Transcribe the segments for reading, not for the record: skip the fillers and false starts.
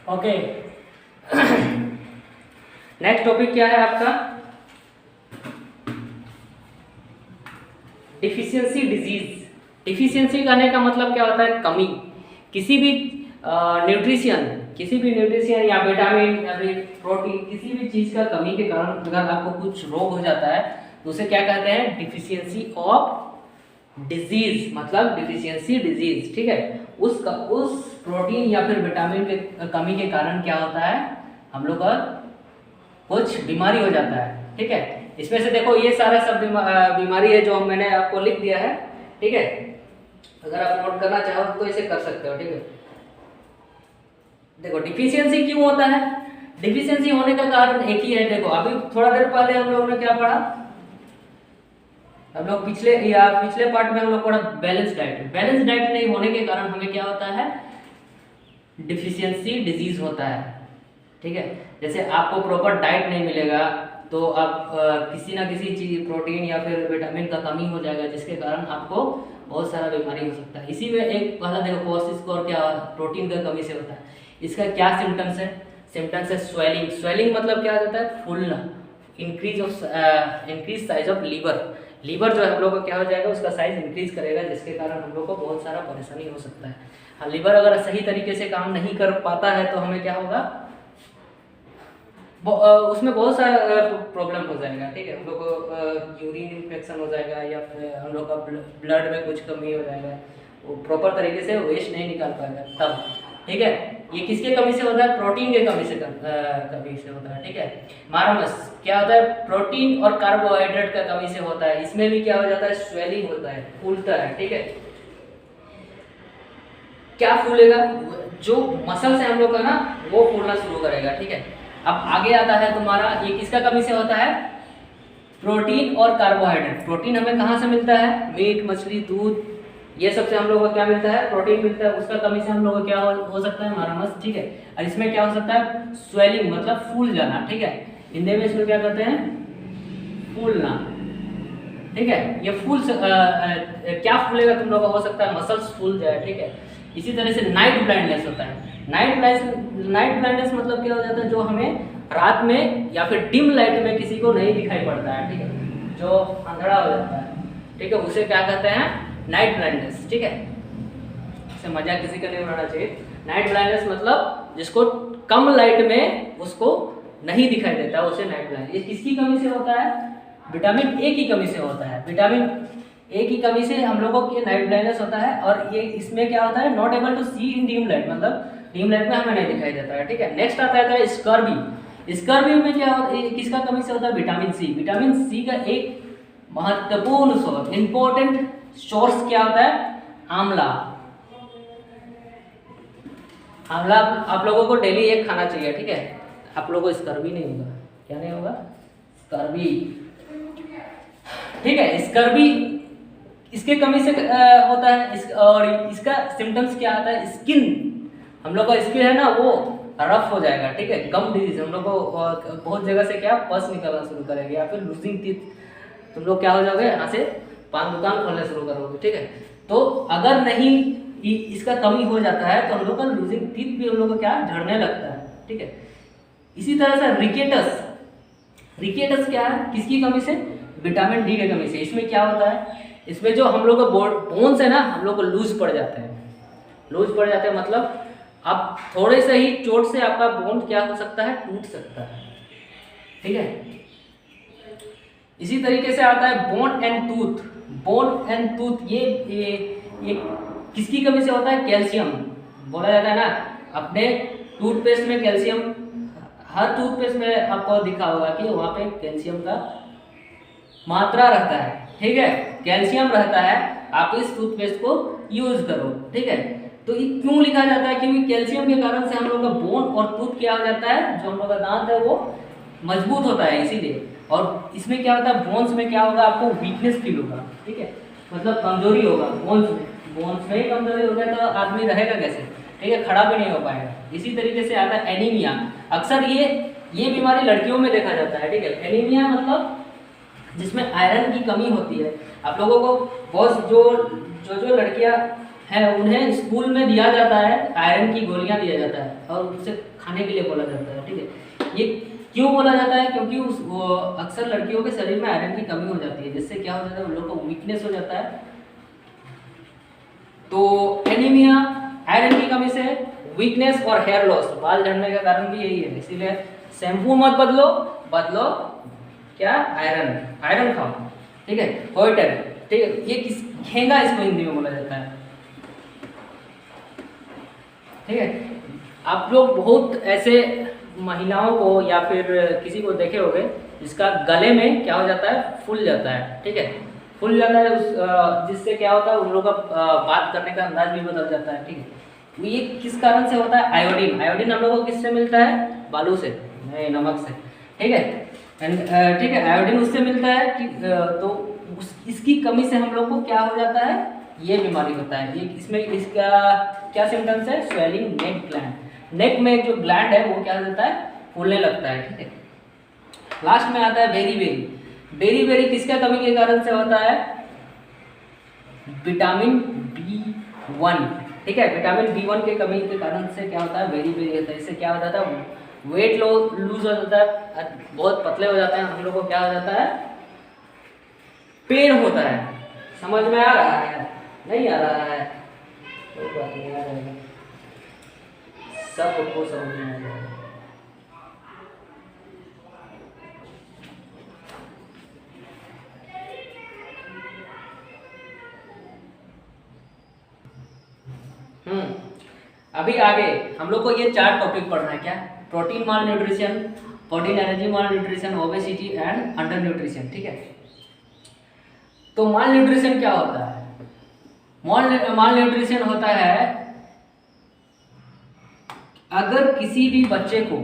Okay. Next topic क्या है आपका? Deficiency disease. डिफिशियंसी कहने का मतलब क्या होता है? कमी। किसी भी न्यूट्रिशन या विटामिन या फिर प्रोटीन, किसी भी चीज़ का कमी के कारण अगर आपको कुछ रोग हो जाता है तो उसे क्या कहते हैं? डिफिशियंसी ऑफ डिजीज, मतलब डिफिशियंसी डिजीज। ठीक है, उस प्रोटीन या फिर विटामिन के कमी के कारण क्या होता है? हम लोग का कुछ बीमारी हो जाता है। ठीक है, इसमें से देखो ये सारा सब बीमारी है जो मैंने आपको लिख दिया है। ठीक है, अगर आप नोट करना चाहो तो इसे कर सकते हो। ठीक है, देखो डिफिशियंसी क्यों होता है? डिफिशियंसी होने का कारण एक ही है। देखो अभी थोड़ा देर पहले हम लोगों ने क्या पढ़ा? हम लोग पिछले पार्ट में हम लोग पढ़ा बैलेंस डाइट। बैलेंस डाइट नहीं होने के कारण हमें क्या होता है? डिफिशियंसी डिजीज होता है। ठीक है, जैसे आपको प्रॉपर डाइट नहीं मिलेगा तो आप किसी ना किसी चीज, प्रोटीन या फिर विटामिन का कमी हो जाएगा, जिसके कारण आपको बहुत सारा बीमारी हो सकता है। इसी में एक पहला देखो क्वेश्चन क्या प्रोटीन का कमी से होता है। इसका क्या सिम्टम्स है? सिम्टम्स है स्वेलिंग। स्वेलिंग मतलब क्या होता है? फूलना। Increase size of liver. Liver जो है हम लोग का क्या हो जाएगा? उसका साइज इंक्रीज करेगा, जिसके कारण हम लोग को बहुत सारा परेशानी हो सकता है। हाँ, लीवर अगर सही तरीके से काम नहीं कर पाता है तो हमें क्या होगा? उसमें बहुत सारा प्रॉब्लम हो जाएगा। ठीक है, हम लोग को यूरिन इन्फेक्शन हो जाएगा या फिर हम लोग का ब्लड में कुछ कमी हो जाएगा, वो प्रॉपर तरीके से वेस्ट नहीं निकाल पाएगा तब। ठीक है, ये किसके कमी से होता है? प्रोटीन के कमी से होता है। ठीक है, मारामस क्या होता है? प्रोटीन और कार्बोहाइड्रेट का कमी से होता है। इसमें भी क्या हो जाता है? स्वेलिंग होता है, फूलता है। ठीक है, क्या फूलेगा? जो मसल से हम लोग का ना वो फूलना शुरू करेगा। ठीक है, अब आगे आता है तुम्हारा, ये किसका कमी से होता है? प्रोटीन और कार्बोहाइड्रेट। प्रोटीन हमें कहाँ से मिलता है? मीट, मछली, दूध, ये सबसे हम लोगों को क्या मिलता है? प्रोटीन मिलता है। उसका कमी से हम लोगों को क्या हो सकता है? मारामस। ठीक है, और इसमें क्या हो सकता है? स्वेलिंग मतलब फूल जाना। ठीक है, हिंदी में इसमें क्या कहते हैं? फूलना। ठीक है, ये क्या फूलेगा तुम लोगों का? हो सकता है मसल्स फूल जाए। ठीक है, इसी तरह से नाइट ब्लाइंडनेस होता है। नाइट ब्लाइंडनेस मतलब क्या हो जाता है? जो हमें रात में या फिर डिम लाइट में किसी को नहीं दिखाई पड़ता है। ठीक है, जो अंधेरा हो जाता है। ठीक है, उसे क्या कहते हैं? Night blindness. ठीक है, इसे मजाक किसी का नहीं उड़ाना चाहिए। नाइट ब्लाइंडनेस मतलब जिसको कम लाइट में उसको नहीं दिखाई देता, उसे नाइट ब्लाइंडनेस। ये किसकी कमी से होता है? विटामिन ए की कमी से होता है। विटामिन ए की कमी से हम लोगों को नाइट ब्लाइंडनेस होता है। और ये इसमें क्या होता है? Not able to see in dim light, मतलब डीम लाइट में हमें नहीं दिखाई देता है। ठीक है, नेक्स्ट आता है स्कर्वी। स्कर्वी में क्या होता है? किसका कमी से होता है? Vitamin C. विटामिन सी का एक महत्वपूर्ण सोर्स, इंपॉर्टेंट सोर्स क्या होता है? आंवला। आंवला आप लोगों को डेली एक खाना चाहिए। ठीक है, आप लोगों को स्कर्वी नहीं होगा। क्या नहीं होगा? स्कर्वी। ठीक है, स्कर्वी इसके कमी से होता है। और इसका सिम्टम्स क्या आता है? स्किन, हम लोग का स्किन है ना वो रफ हो जाएगा। ठीक है, गम डिजीज, हम लोग को बहुत जगह से क्या पस निकलना शुरू करेगा, या फिर लूजिंग टीथ, तुम लोग क्या हो जाओगे? यहाँ से पान दुकान खोलना शुरू करोगे। ठीक है, तो अगर नहीं इसका कमी हो जाता है तो हम लोग का लूजिंग टीथ भी हम लोग को क्या झड़ने लगता है। ठीक है, इसी तरह से रिकेटस क्या है? किसकी कमी से? विटामिन डी की कमी से। इसमें क्या होता है? इसमें जो हम लोग का बोन्स है ना, हम लोग को लूज पड़ जाते हैं। लूज पड़ जाते हैं मतलब अब थोड़े से ही चोट से आपका बोन क्या हो सकता है? टूट सकता है। ठीक है, इसी तरीके से आता है bone and tooth. Bone and tooth ये किसकी कमी से होता है? कैल्शियम। बोला जाता है ना अपने टूथपेस्ट में कैल्शियम, हर टूथपेस्ट में आपको दिखा होगा कि वहाँ पे कैल्शियम का मात्रा रहता है। ठीक है, कैल्शियम रहता है, आप इस टूथपेस्ट को यूज करो। ठीक है, तो ये क्यों लिखा जाता है? क्योंकि कैल्शियम के कारण से हम लोग का बोन और टूथ क्या हो जाता है? जो हम लोग का दांत है वो मजबूत होता है, इसीलिए। और इसमें क्या होता है? बोन्स में क्या होगा? आपको वीकनेस फील होगा। ठीक है, मतलब कमजोरी होगा बोन्स में ही कमजोरी हो गया तो आदमी रहेगा कैसे? ठीक है, खड़ा भी नहीं हो पाएगा। इसी तरीके से आता है एनीमिया। अक्सर ये बीमारी लड़कियों में देखा जाता है। ठीक है, एनीमिया मतलब जिसमें आयरन की कमी होती है। आप लोगों को बहुत जो लड़कियां हैं उन्हें स्कूल में दिया जाता है, आयरन की गोलियां दिया जाता है और उसे खाने के लिए बोला जाता है, ठीक है। ये क्यों बोला जाता है? क्योंकि अक्सर लड़कियों के शरीर में आयरन की कमी हो जाती है, जिससे क्या हो जाता है, उन लोगों को वीकनेस हो जाता है। तो एनीमिया, आयरन की कमी से वीकनेस और हेयर लॉस, बाल झड़ने का कारण भी यही है। इसीलिए शैम्पू मत बदलो, बदलो क्या, आयरन खाओ, ठीक है। होइटर, ठीक है, ये किस खेंगा इसको हिंदी में बोला जाता है, ठीक है। आप लोग बहुत ऐसे महिलाओं को या फिर किसी को देखे होंगे जिसका गले में क्या हो जाता है, फूल जाता है, ठीक है, फूल जाता है, जिससे क्या होता है, उन लोगों का बात करने का अंदाज भी बदल जाता है, ठीक है। ये किस कारण से होता है? आयोडीन, आयोडीन हम लोगों को किससे मिलता है? बालू से, नहीं, नमक से, ठीक है। ठीक है, आयोडीन उससे मिलता है कि तो इसकी कमी से हम लोग को क्या हो जाता है, ये बीमारी होता है। ये इसमें इसका क्या सिम्टम्स है? स्वेलिंग नेक ग्लैंड, नेक में जो ग्लैंड है वो क्या हो जाता है, फूलने लगता है, ठीक है। लास्ट में आता है बेरी बेरी। बेरी बेरी किसका कमी के कारण से होता है? विटामिन B1, ठीक है, विटामिन B1 के कमी के कारण से क्या होता है, बेरी बेरी होता है। इससे क्या हो जाता है, वेट लूज हो जाता है, बहुत पतले हो जाते हैं हम लोग को, क्या हो जाता है, पेन होता है। समझ में आ रहा है? नहीं आ रहा है? कोई बात नहीं, आ जाएगा, सबको समझ में आ जाएगा। अभी आगे हम लोग को ये 4 टॉपिक पढ़ना है, क्या? Protein mall nutrition, protein energy mall nutrition, obesity and under nutrition, ठीक है। तो माल न्यूट्रिशन क्या होता है? माल न्यूट्रिशन होता है अगर किसी भी बच्चे को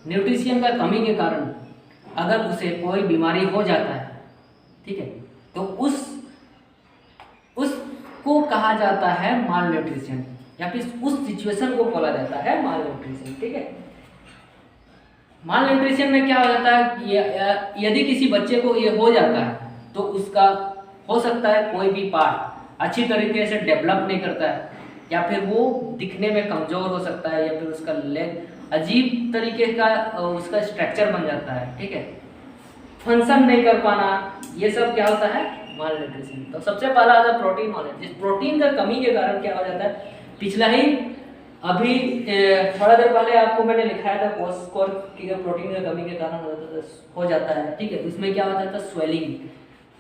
न्यूट्रिशन का कमी के कारण अगर उसे कोई बीमारी हो जाता है, ठीक है, तो उसको कहा जाता है माल न्यूट्रिशन, या फिर उस सिचुएशन को बोला जाता है माल न्यूट्रिशन, ठीक है। माल न्यूट्रिशन में क्या हो जाता है, यदि किसी बच्चे को ये हो जाता है तो उसका हो सकता है कोई भी पार्ट अच्छी तरीके से डेवलप नहीं करता है, या फिर वो दिखने में कमज़ोर हो सकता है, या फिर उसका लेग अजीब तरीके का उसका स्ट्रक्चर बन जाता है, ठीक है, फंक्शन नहीं कर पाना, ये सब क्या होता है, माल न्यूट्रिशन। तो सबसे पहला आता है प्रोटीन माल न्यूट्रिशन। प्रोटीन का कमी के कारण क्या हो जाता है, पिछला ही अभी थोड़ा देर पहले आपको मैंने लिखाया था कोर्स स्कोर कि प्रोटीन का कमी के कारण हो जाता है, ठीक है। इसमें क्या होता है, स्वेलिंग,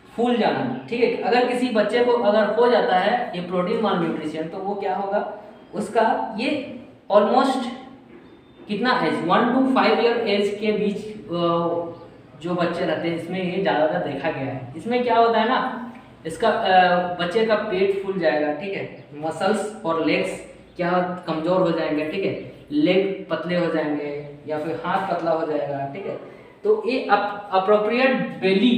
फूल जाना, ठीक है। अगर किसी बच्चे को अगर हो जाता है ये प्रोटीन माल न्यूट्रिशन, तो वो क्या होगा, उसका ये ऑलमोस्ट कितना एज 1 to 5 ईयर एज के बीच जो बच्चे रहते हैं, इसमें ये ज़्यादातर देखा गया है। इसमें क्या होता है ना, इसका बच्चे का पेट फूल जाएगा, ठीक है, मसल्स और लेग्स क्या कमज़ोर हो जाएंगे, ठीक है, लेग पतले हो जाएंगे या फिर हाथ पतला हो जाएगा, ठीक है। तो ये अप्रोप्रिएट बेली,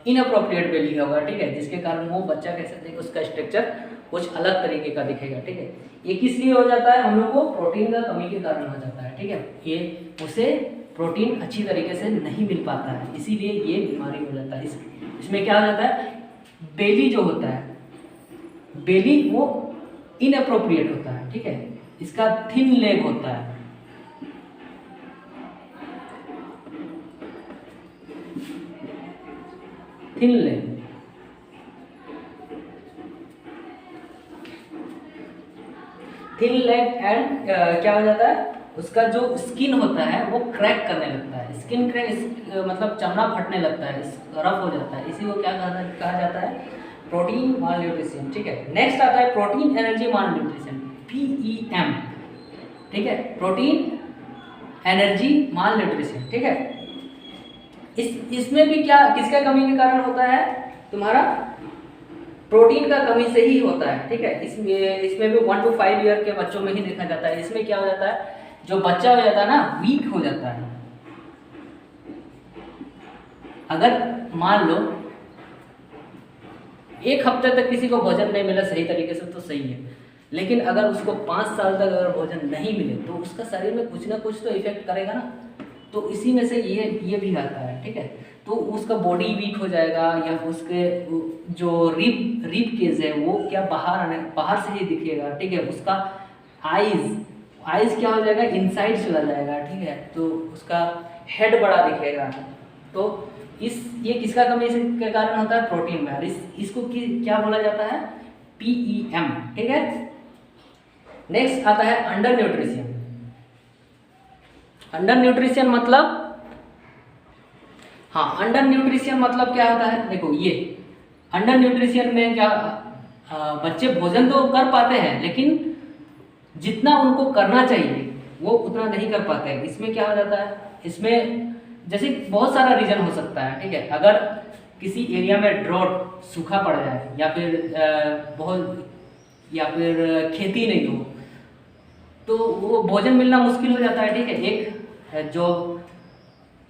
इनअप्रोप्रिएट बेली होगा, ठीक है, जिसके कारण वो बच्चा कैसे देखेगा, उसका स्ट्रक्चर कुछ अलग तरीके का दिखेगा, ठीक है। ये किस लिए हो जाता है, हम लोग को प्रोटीन का कमी के कारण हो जाता है, ठीक है। ये उसे प्रोटीन अच्छी तरीके से नहीं मिल पाता है, इसीलिए ये बीमारी हो जाता है। इसमें क्या हो जाता है, बेली जो होता है, बेली वो इनअप्रोप्रिएट होता है, ठीक है, इसका थिन लेग होता है, thin leg, thin leg and क्या हो जाता है, उसका जो स्किन होता है वो क्रैक करने लगता है, स्किन क्रैक मतलब चमड़ा फटने लगता है, रफ हो जाता है, इसी को क्या कहा जाता है, प्रोटीन माल न्यूट्रिशन, ठीक है। नेक्स्ट आता है प्रोटीन एनर्जी माल न्यूट्रिशन, PEM, ठीक है, प्रोटीन एनर्जी माल न्यूट्रिशन, ठीक है। इसमें भी क्या, किसका कमी के कारण होता है, तुम्हारा प्रोटीन का कमी से ही होता है, ठीक है। इसमें भी 1 to 5 ईयर के बच्चों में ही देखा जाता है। इसमें क्या हो जाता है, जो बच्चा हो जाता है ना, वीक हो जाता है। अगर मान लो 1 हफ्ते तक किसी को भोजन नहीं मिला सही तरीके से तो सही है, लेकिन अगर उसको 5 साल तक अगर भोजन नहीं मिले तो उसका शरीर में कुछ ना कुछ तो इफेक्ट करेगा ना। तो इसी में से ये भी आता है, ठीक है। तो उसका बॉडी वीक हो जाएगा, या उसके जो रिब केज है वो क्या बाहर से ही दिखेगा, ठीक है। उसका आईज आइज क्या हो जाएगा, इनसाइड चला जाएगा, ठीक है, तो उसका हेड बड़ा दिखेगा। तो ये किसका कमी के कारण होता है, प्रोटीन में। इसको क्या बोला जाता है, PEM, ठीक है। नेक्स्ट आता है अंडर न्यूट्रिशन। अंडर न्यूट्रिशन मतलब, हाँ, अंडर न्यूट्रिशन मतलब क्या होता है, देखो ये अंडर न्यूट्रिशन में क्या, बच्चे भोजन तो कर पाते हैं लेकिन जितना उनको करना चाहिए वो उतना नहीं कर पाते हैं। इसमें क्या हो जाता है, इसमें जैसे बहुत सारा रीजन हो सकता है, ठीक है। अगर किसी एरिया में ड्रॉट, सूखा पड़ जाए, या फिर खेती नहीं हो, तो वो भोजन मिलना मुश्किल हो जाता है, ठीक है। एक जो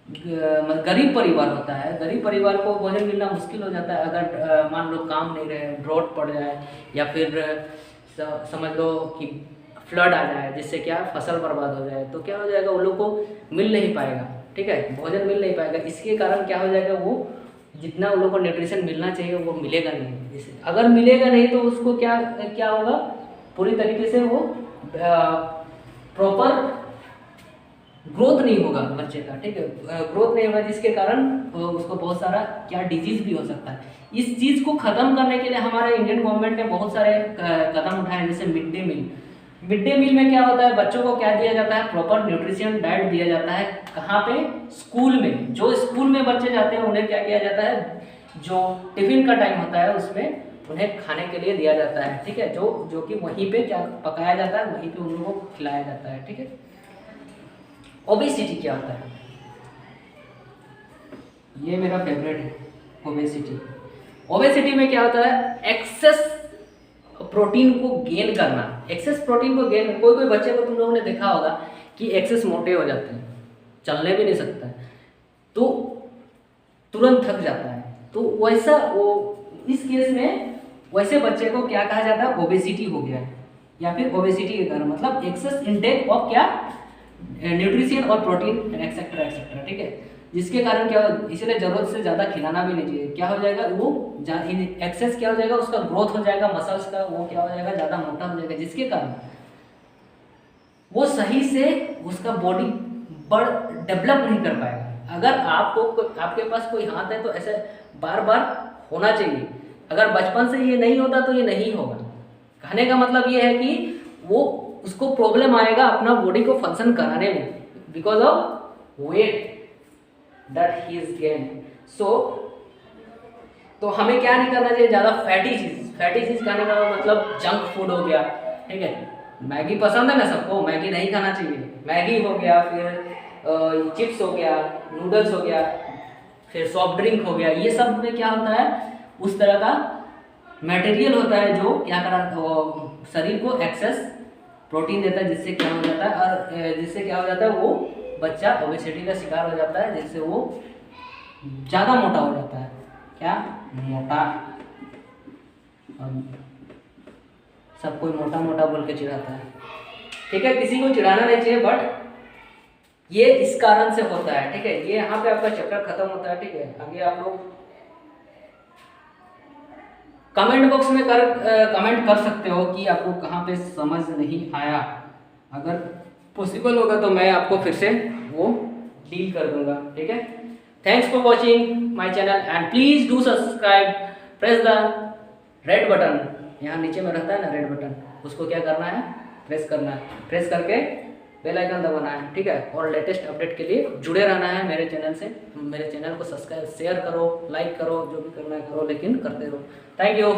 गरीब परिवार होता है, गरीब परिवार को भोजन मिलना मुश्किल हो जाता है अगर मान लो काम नहीं रहे, ड्रॉट पड़ जाए, या फिर समझ लो कि फ्लड आ जाए, जिससे क्या फसल बर्बाद हो जाए, तो क्या हो जाएगा, उन लोग को मिल नहीं पाएगा, ठीक है, भोजन मिल नहीं पाएगा। इसके कारण क्या हो जाएगा, वो जितना उन लोग को न्यूट्रिशन मिलना चाहिए वो मिलेगा नहीं। अगर मिलेगा नहीं तो उसको क्या होगा, पूरी तरीके से वो प्रॉपर ग्रोथ नहीं होगा बच्चे का, ठीक है, ग्रोथ नहीं होगा, जिसके कारण उसको बहुत सारा क्या डिजीज भी हो सकता है। इस चीज़ को ख़त्म करने के लिए हमारे इंडियन गवर्नमेंट ने बहुत सारे कदम उठाए, जैसे mid day meal. Mid day meal में क्या होता है, बच्चों को क्या दिया जाता है, प्रॉपर न्यूट्रिशन डाइट दिया जाता है। कहाँ पे, स्कूल में। जो स्कूल में बच्चे जाते हैं उन्हें क्या किया जाता है, जो टिफिन का टाइम होता है उसमें उन्हें खाने के लिए दिया जाता है, ठीक है, जो कि वहीं पे क्या पकाया जाता है, वहीं पे उन लोगों को खिलाया जाता है, ठीक है। ओबेसिटी क्या होता है, ये मेरा फेवरेट है, ओबेसिटी। ओबेसिटी में क्या होता है, एक्सेस प्रोटीन को गेन करना। एक्सेस प्रोटीन को गेन, कोई बच्चे को तुम लोगों ने देखा होगा कि एक्सेस मोटे हो जाते हैं, चलने भी नहीं सकता है, तो तुरंत थक जाता है। तो वैसा वो इस केस में वैसे बच्चे को क्या कहा जाता है, ओबेसिटी हो गया है, या फिर ओबेसिटी के कारण मतलब एक्सेस इनटेक ऑफ क्या, न्यूट्रिशन और प्रोटीन एक्सेट्रा एक्सेट्रा, ठीक है, जिसके कारण क्या, इसलिए जरूरत से ज़्यादा खिलाना भी नहीं चाहिए। क्या हो जाएगा, वो एक्सेस क्या हो जाएगा, उसका ग्रोथ हो जाएगा मसल्स का, वो क्या हो जाएगा, ज़्यादा मोटा हो जाएगा, जिसके कारण वो सही से उसका बॉडी डेवलप नहीं कर पाएगा। अगर आपके पास कोई हाथ है तो ऐसे बार बार होना चाहिए। अगर बचपन से ये नहीं होता तो ये नहीं होगा। कहने का मतलब ये है कि वो उसको प्रॉब्लम आएगा अपना बॉडी को फंक्शन कराने में, because of weight that he is gain. So तो हमें क्या नहीं करना चाहिए, ज़्यादा फैटी चीज़ खाने का मतलब जंक फूड हो गया, ठीक है। मैगी पसंद है ना सबको, मैगी नहीं खाना चाहिए। मैगी हो गया, फिर चिप्स हो गया, नूडल्स हो गया, फिर सॉफ्ट ड्रिंक हो गया, ये सब में क्या होता है, उस तरह का मटेरियल होता है जो क्या करा, शरीर को एक्सेस प्रोटीन देता है, जिससे क्या हो जाता है, और जिससे क्या हो जाता है, वो बच्चा ओबेसिटी का शिकार हो जाता है, जिससे वो ज़्यादा मोटा हो जाता है। क्या मोटा, सब कोई मोटा मोटा बोल के चिढ़ाता है, ठीक है, किसी को चिढ़ाना नहीं चाहिए, बट ये इस कारण से होता है, ठीक है। ये यहाँ पे आपका चैप्टर खत्म होता है, ठीक है। आगे आप लोग कमेंट बॉक्स में कमेंट कर सकते हो कि आपको कहाँ पे समझ नहीं आया। अगर पॉसिबल होगा तो मैं आपको फिर से वो डील कर दूंगा, ठीक है। Thanks for watching my channel and please do subscribe, press the red button, यहाँ नीचे में रहता है ना रेड बटन, उसको क्या करना है, प्रेस करना है, प्रेस करके बेल आइकन दबाना है, ठीक है। और लेटेस्ट अपडेट के लिए जुड़े रहना है मेरे चैनल से। मेरे चैनल को सब्सक्राइब, शेयर करो, लाइक करो, जो भी करना है करो, लेकिन करते रहो। Thank you.